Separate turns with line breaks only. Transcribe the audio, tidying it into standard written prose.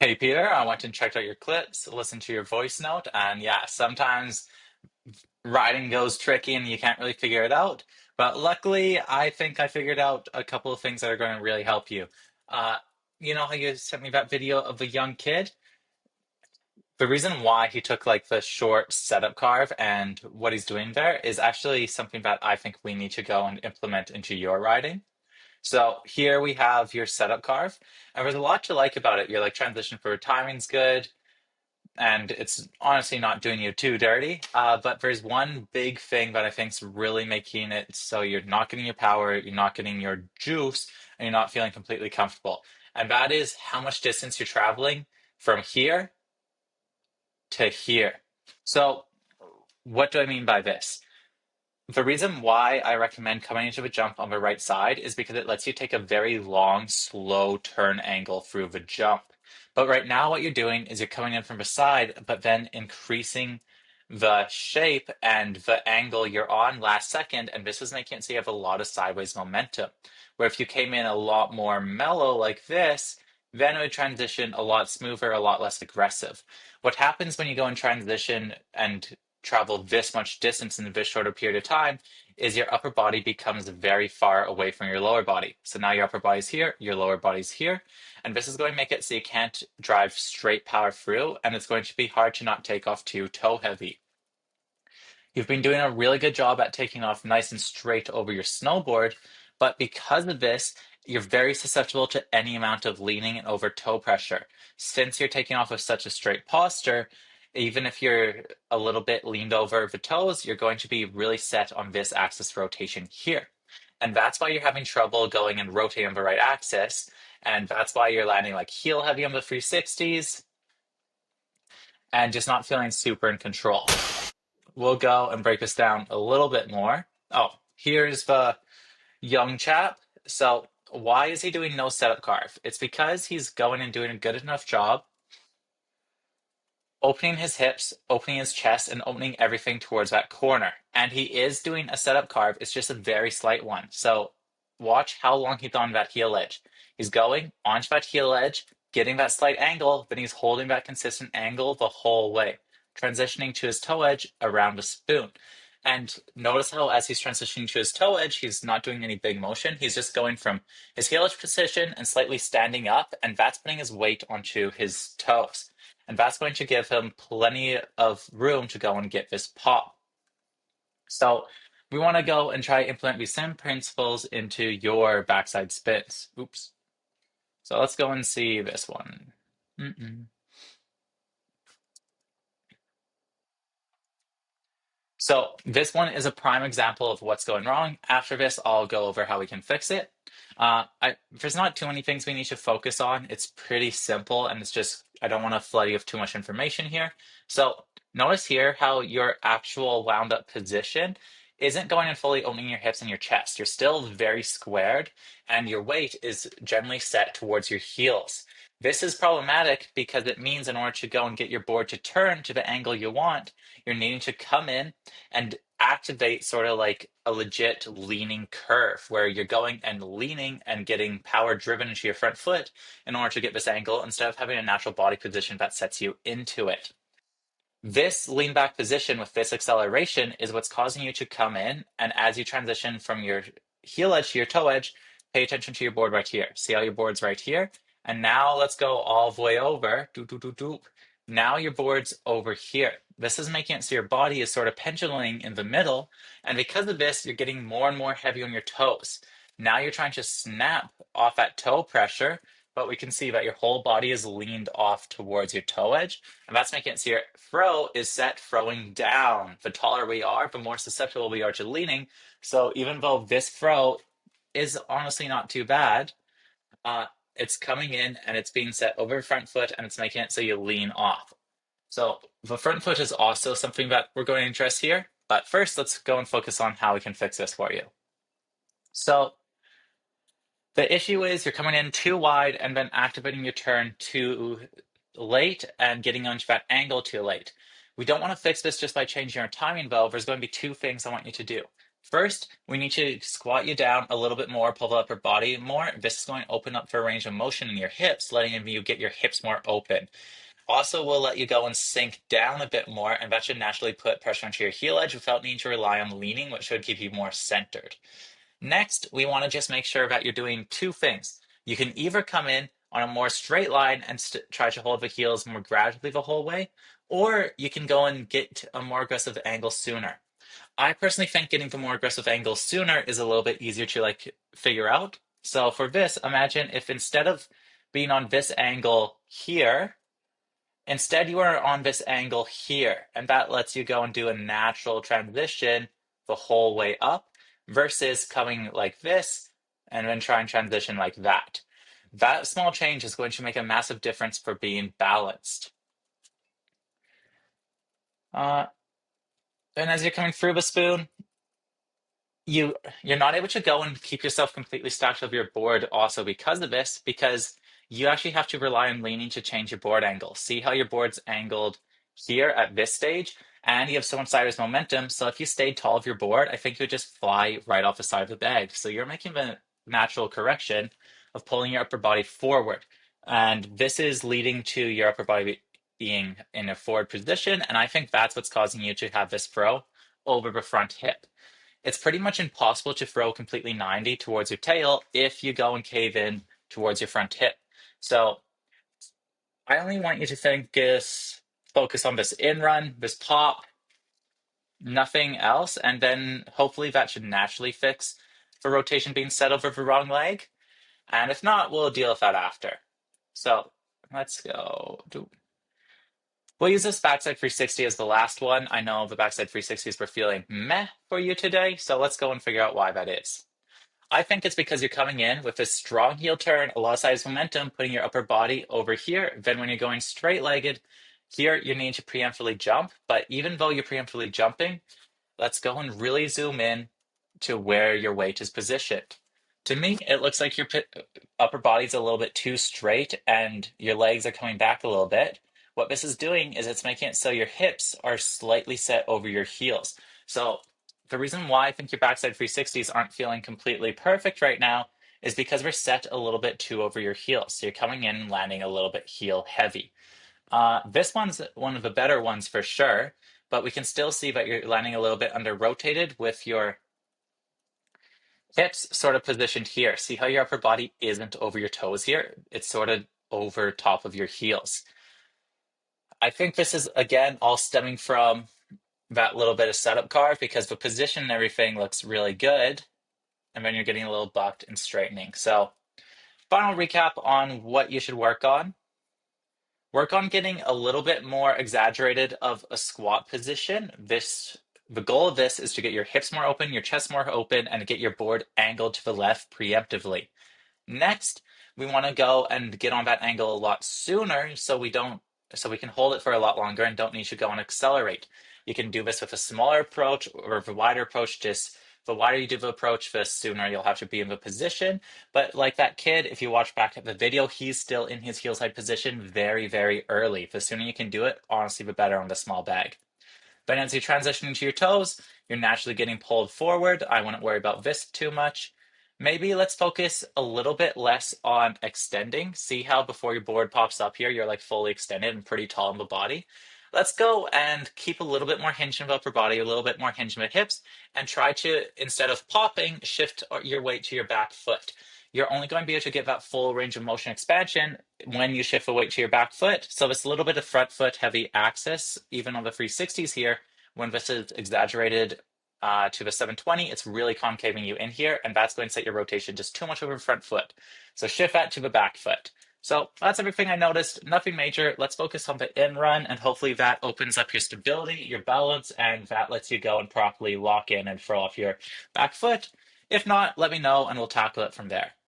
Hey Peter, I went and checked out your clips, listened to your voice note, and yeah, sometimes writing goes tricky and you can't really figure it out. But luckily, I think I figured out a couple of things that are going to really help you. Uh, you know how you sent me that video of a young kid? The reason why he took like the short setup carve and what he's doing there is actually something that I think we need to go and implement into your writing. So here we have your setup carve, and there's a lot to like about it. Your like transition for timing's good and it's honestly not doing you too dirty. But there's one big thing that I think's really making it so you're not getting your power, you're not getting your juice, and you're not feeling completely comfortable. And that is how much distance you're traveling from here to here. So, what do I mean by this? The reason why I recommend coming into the jump on the right side is because it lets you take a very long, slow turn angle through the jump. But right now, what you're doing is you're coming in from the side, but then increasing the shape and the angle you're on last second, and this is making it so you have a lot of sideways momentum. Where if you came in a lot more mellow like this, then it would transition a lot smoother, a lot less aggressive. What happens when you go in transition and travel this much distance in this shorter period of time is your upper body becomes very far away from your lower body. So now your upper body's here, your lower body's here, and this is going to make it so you can't drive straight power through, and it's going to be hard to not take off too toe heavy. You've been doing a really good job at taking off nice and straight over your snowboard, but because of this, you're very susceptible to any amount of leaning and over toe pressure. Since you're taking off with such a straight posture, even if you're a little bit leaned over the toes, you're going to be really set on this axis rotation here. And that's why you're having trouble going and rotating on the right axis. And that's why you're landing like heel heavy on the 360s and just not feeling super in control. We'll go and break this down a little bit more. Oh, here's the young chap. So, why is he doing no setup carve? It's because he's going and doing a good enough job opening his hips, opening his chest, and opening everything towards that corner. And he is doing a setup carve. It's just a very slight one. So watch how long he's on that heel edge. He's going onto that heel edge, getting that slight angle, then he's holding that consistent angle the whole way, transitioning to his toe edge around the spoon. And notice how as he's transitioning to his toe edge, he's not doing any big motion. He's just going from his heel edge position and slightly standing up, and that's putting his weight onto his toes. And that's going to give him plenty of room to go and get this pop. So we want to go and try implement these same principles into your backside spins. Oops. So let's go and see this one. Mm-mm. So this one is a prime example of what's going wrong. After this, I'll go over how we can fix it. There's not too many things we need to focus on. It's pretty simple, and it's just I don't want to flood you with too much information here. So notice here how your actual wound up position isn't going and fully opening your hips and your chest. You're still very squared, and your weight is generally set towards your heels. This is problematic because it means in order to go and get your board to turn to the angle you want, you're needing to come in and activate sort of like a legit leaning curve where you're going and leaning and getting power driven into your front foot in order to get this angle instead of having a natural body position that sets you into it. This lean back position with this acceleration is what's causing you to come in. And as you transition from your heel edge to your toe edge, pay attention to your board right here. See how your board's right here? And now let's go all the way over. Doop, doop, doop, doop. Now your board's over here. This is making it so your body is sort of penduluming in the middle. And because of this, you're getting more and more heavy on your toes. Now you're trying to snap off that toe pressure, but we can see that your whole body is leaned off towards your toe edge. And that's making it so your throw is set throwing down. The taller we are, the more susceptible we are to leaning. So even though this throw is honestly not too bad, uh, it's coming in and it's being set over your front foot and it's making it so you lean off. So the front foot is also something that we're going to address here. But first, let's go and focus on how we can fix this for you. So the issue is you're coming in too wide and then activating your turn too late and getting onto that angle too late. We don't want to fix this just by changing our timing though. There's going to be two things I want you to do. First, we need to squat you down a little bit more, pull the upper body more. This is going to open up for a range of motion in your hips, letting you get your hips more open. Also, we'll let you go and sink down a bit more, and that should naturally put pressure onto your heel edge without needing to rely on leaning, which should keep you more centered. Next, we want to just make sure that you're doing two things. You can either come in on a more straight line and try to hold the heels more gradually the whole way, or you can go and get a more aggressive angle sooner. I personally think getting the more aggressive angle sooner is a little bit easier to like figure out. So for this, imagine if instead of being on this angle here, instead you are on this angle here, and that lets you go and do a natural transition the whole way up versus coming like this and then try and transition like that. That small change is going to make a massive difference for being balanced. Uh, and as you're coming through the spoon, you you're not able to go and keep yourself completely stacked over your board also because of this, because you actually have to rely on leaning to change your board angle. See how your board's angled here at this stage, and you have so much sideways momentum. So if you stayed tall of your board, I think you would just fly right off the side of the bag. So you're making the natural correction of pulling your upper body forward. And this is leading to your upper body being in a forward position. And I think that's what's causing you to have this throw over the front hip. It's pretty much impossible to throw completely 90 towards your tail if you go and cave in towards your front hip. So I only want you to focus on this in run, this pop, nothing else, and then hopefully that should naturally fix the rotation being set over the wrong leg. And if not, we'll deal with that after. So let's go. We'll use this backside 360 as the last one. I know the backside 360s were feeling meh for you today, so let's go and figure out why that is. I think it's because you're coming in with a strong heel turn, a lot of size momentum, putting your upper body over here. Then when you're going straight legged, here you need to preemptively jump. But even though you're preemptively jumping, let's go and really zoom in to where your weight is positioned. To me, it looks like your upper body's a little bit too straight and your legs are coming back a little bit. What this is doing is it's making it so your hips are slightly set over your heels. So the reason why I think your backside 360s aren't feeling completely perfect right now is because we're set a little bit too over your heels. So you're coming in and landing a little bit heel heavy. This one's one of the better ones for sure, but we can still see that you're landing a little bit under rotated with your hips sort of positioned here. See how your upper body isn't over your toes here? It's sort of over top of your heels. I think this is, again, all stemming from that little bit of setup carve because the position and everything looks really good. And then you're getting a little bucked and straightening. So, final recap on what you should work on. Work on getting a little bit more exaggerated of a squat position. The goal of this is to get your hips more open, your chest more open, and get your board angled to the left preemptively. Next, we want to go and get on that angle a lot sooner so we can hold it for a lot longer and don't need to go and accelerate. You can do this with a smaller approach or a wider approach. Just the wider you do the approach, the sooner you'll have to be in the position. But like that kid, if you watch back at the video, he's still in his heel side position very, very early. The sooner you can do it, honestly, the better on the small bag. But as you transition into your toes, you're naturally getting pulled forward. I wouldn't worry about this too much. Maybe let's focus a little bit less on extending. See how before your board pops up here, you're like fully extended and pretty tall in the body. Let's go and keep a little bit more hinge in the upper body, a little bit more hinge in the hips, and try to, instead of popping, shift your weight to your back foot. You're only going to be able to get that full range of motion expansion when you shift the weight to your back foot. So it's a little bit of front foot heavy axis, even on the 360s here. When this is exaggerated to the 720, it's really concaving you in here, and that's going to set your rotation just too much over the front foot. So shift that to the back foot. So that's everything I noticed. Nothing major. Let's focus on the in run, and hopefully that opens up your stability, your balance, and that lets you go and properly lock in and throw off your back foot. If not, let me know, and we'll tackle it from there.